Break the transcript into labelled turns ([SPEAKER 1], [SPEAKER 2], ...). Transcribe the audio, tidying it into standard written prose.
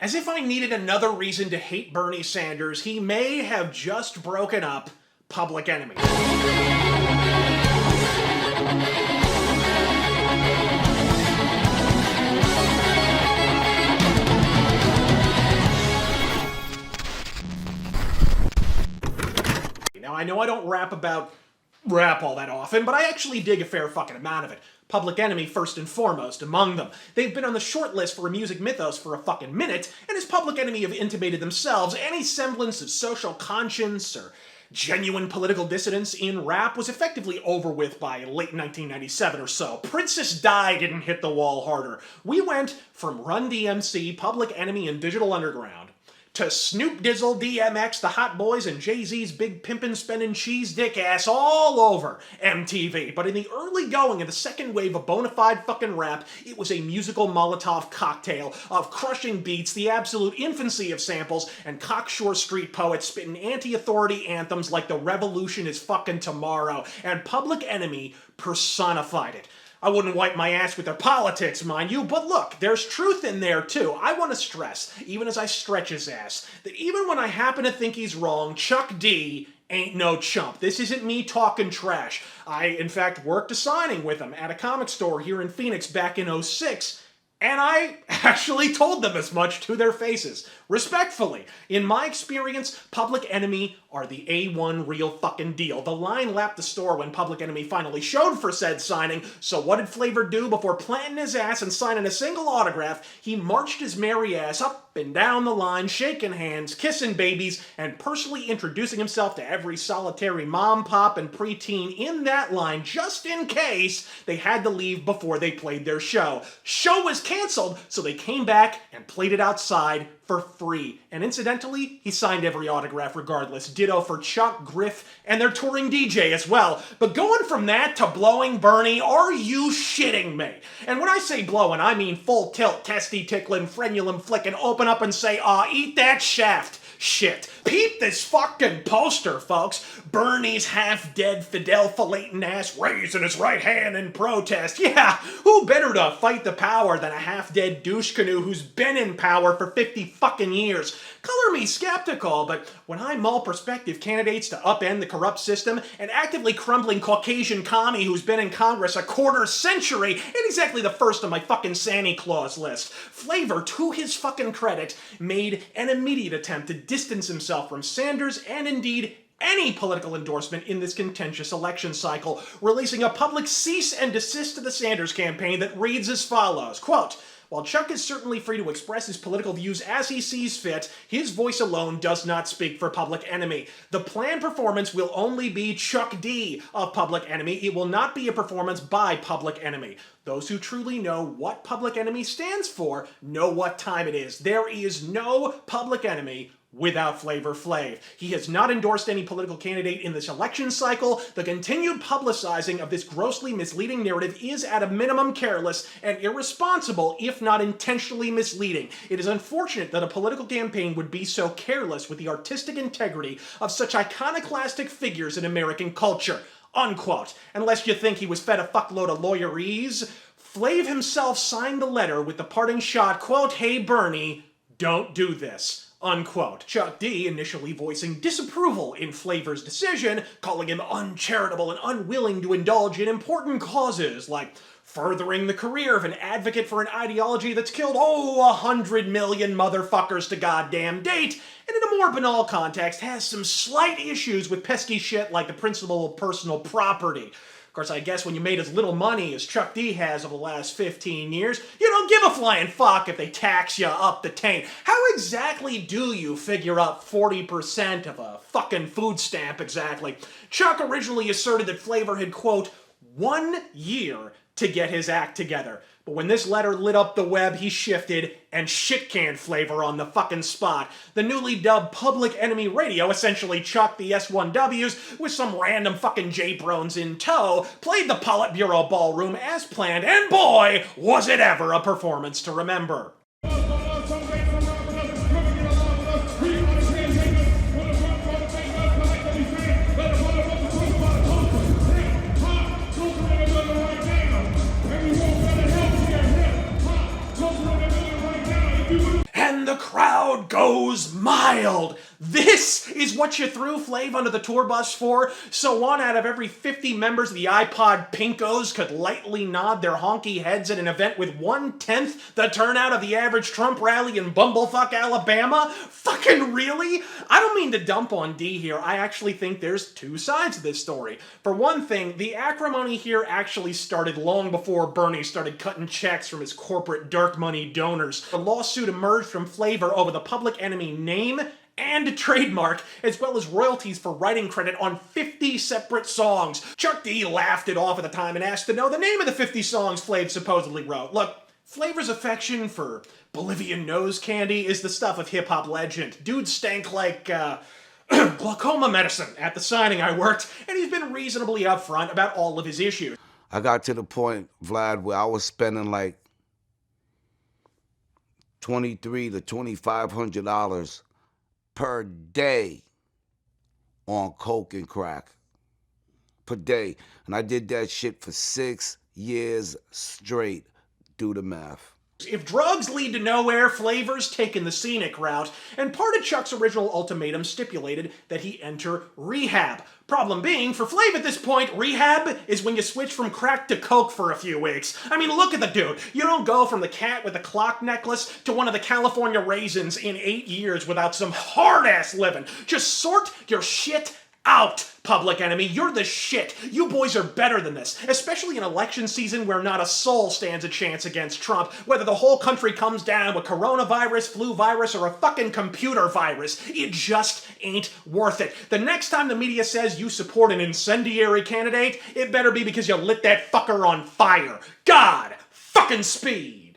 [SPEAKER 1] As if I needed another reason to hate Bernie Sanders, he may have just broken up Public Enemy. Now, I know I don't rap about rap all that often, but I actually dig a fair fucking amount of it. Public Enemy first and foremost among them. They've been on the short list for a music mythos for a fucking minute, and as Public Enemy have intimated themselves, any semblance of social conscience or genuine political dissidence in rap was effectively over with by late 1997 or so. Princess Di didn't hit the wall harder. We went from Run DMC, Public Enemy, and Digital Underground to Snoop Dizzle, DMX, the Hot Boys, and Jay-Z's big pimpin' spendin' cheese dick ass all over MTV. But in the early going of the second wave of bona fide fucking rap, it was a musical Molotov cocktail of crushing beats, the absolute infancy of samples, and cocksure street poets spitting anti-authority anthems like the revolution is fucking tomorrow. And Public Enemy personified it. I wouldn't wipe my ass with their politics, mind you, but look, there's truth in there too. I want to stress, even as I stretch his ass, that even when I happen to think he's wrong, Chuck D ain't no chump. This isn't me talking trash. I, in fact, worked a signing with him at a comic store here in Phoenix back in '06, and I actually told them as much to their faces. Respectfully, in my experience, Public Enemy are the A1 real fucking deal. The line lapped the store when Public Enemy finally showed for said signing, so what did Flavor do before planting his ass and signing a single autograph? He marched his merry ass up and down the line, shaking hands, kissing babies, and personally introducing himself to every solitary mom, pop, and preteen in that line, just in case they had to leave before they played their show. Show was canceled, so they came back and played it outside for free. And incidentally, he signed every autograph regardless. Ditto for Chuck, Griff, and their touring DJ as well. But going from that to blowing Bernie, are you shitting me? And when I say blowing, I mean full tilt, testy tickling, frenulum flicking, open up and say, eat that shaft. Shit. Peep this fucking poster, folks. Bernie's half-dead Fidel filleting ass raising his right hand in protest. Yeah, who better to fight the power than a half-dead douche canoe who's been in power for 50 fucking years? Color me skeptical, but when I mull prospective candidates to upend the corrupt system, an actively crumbling Caucasian commie who's been in Congress a quarter century ain't exactly the first on my fucking Santa Claus list. Flavor, to his fucking credit, made an immediate attempt to distance himself from Sanders and indeed any political endorsement in this contentious election cycle, releasing a public cease and desist to the Sanders campaign that reads as follows, quote, "While Chuck is certainly free to express his political views as he sees fit, his voice alone does not speak for Public Enemy. The planned performance will only be Chuck D of Public Enemy. It will not be a performance by Public Enemy. Those who truly know what Public Enemy stands for know what time it is. There is no Public Enemy without Flavor Flav. He has not endorsed any political candidate in this election cycle. The continued publicizing of this grossly misleading narrative is at a minimum careless and irresponsible, if not intentionally misleading. It is unfortunate that a political campaign would be so careless with the artistic integrity of such iconoclastic figures in American culture." Unquote. Unless you think he was fed a fuckload of lawyerese. Flav himself signed the letter with the parting shot, quote, "Hey Bernie, don't do this." Unquote. Chuck D initially voicing disapproval in Flavor's decision, calling him uncharitable and unwilling to indulge in important causes like furthering the career of an advocate for an ideology that's killed, 100 million motherfuckers to goddamn date, and in a more banal context has some slight issues with pesky shit like the principle of personal property. Of course, I guess when you made as little money as Chuck D has over the last 15 years, you don't give a flying fuck if they tax you up the taint. How exactly do you figure up 40% of a fucking food stamp exactly? Chuck originally asserted that Flavor had, quote, 1 year to get his act together. But when this letter lit up the web, he shifted and shit-canned Flavor on the fucking spot. The newly dubbed Public Enemy Radio, essentially Chuck the S1Ws, with some random fucking J-Brones in tow, played the Politburo Ballroom as planned, and boy, was it ever a performance to remember. And the crowd goes mild. This is what you threw Flav under the tour bus for? So one out of every 50 members of the iPod Pinkos could lightly nod their honky heads at an event with 1/10 the turnout of the average Trump rally in Bumblefuck, Alabama? Fucking really? I don't mean to dump on D here. I actually think there's two sides to this story. For one thing, the acrimony here actually started long before Bernie started cutting checks from his corporate dark money donors. The lawsuit emerged from Flavor over the Public Enemy name and trademark, as well as royalties for writing credit on 50 separate songs. Chuck D laughed it off at the time and asked to know the name of the 50 songs Flav supposedly wrote. Look, Flavor's affection for Bolivian nose candy is the stuff of hip-hop legend. Dude stank like, glaucoma medicine at the signing I worked, and he's been reasonably upfront about all of his issues.
[SPEAKER 2] I got to the point, Vlad, where I was spending like $2,300 to $2,500 per day on coke and crack. Per day. And I did that shit for 6 years straight. Do the math.
[SPEAKER 1] If drugs lead to nowhere, Flavor's taken the scenic route, and part of Chuck's original ultimatum stipulated that he enter rehab. Problem being, for Flav at this point, rehab is when you switch from crack to coke for a few weeks. I mean, look at the dude. You don't go from the cat with the clock necklace to one of the California raisins in 8 years without some hard-ass living. Just sort your shit out, Public Enemy. You're the shit. You boys are better than this, especially in election season where not a soul stands a chance against Trump, whether the whole country comes down with coronavirus, flu virus, or a fucking computer virus. It just ain't worth it. The next time the media says you support an incendiary candidate, it better be because you lit that fucker on fire. God fucking speed.